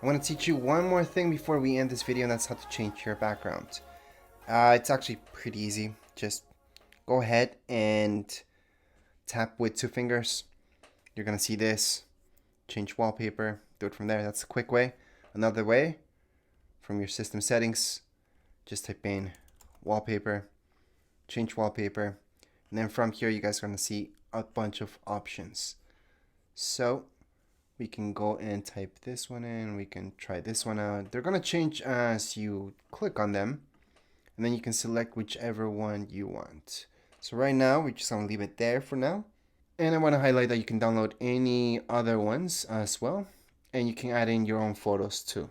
I'm going to teach you one more thing before we end this video, and that's how to change your background. It's actually pretty easy. Just go ahead and tap with 2 fingers. You're going to see this. Change wallpaper. Do it from there. That's a quick way. Another way, from your system settings, just type in wallpaper, change wallpaper, and then from here you guys are going to see a bunch of options. So we can go and type this one in. We can try this one out. They're going to change as you click on them, and then you can select whichever one you want. So right now we're just going to leave it there for now. And I want to highlight that you can download any other ones as well, and you can add in your own photos too.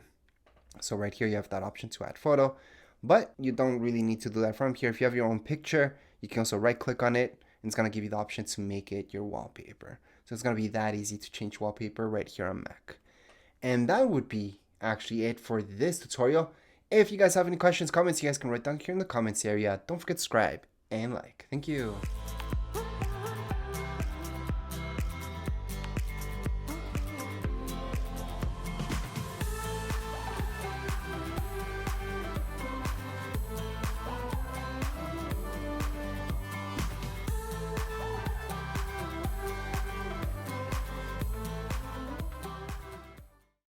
So right here you have that option to add photo, but you don't really need to do that from here. If you have your own picture, you can also right click on it, and it's going to give you the option to make it your wallpaper. So it's going to be that easy to change wallpaper right here on Mac. And that would be actually it for this tutorial. If you guys have any questions, comments, you guys can write down here in the comments area. Don't forget to subscribe and like. Thank you.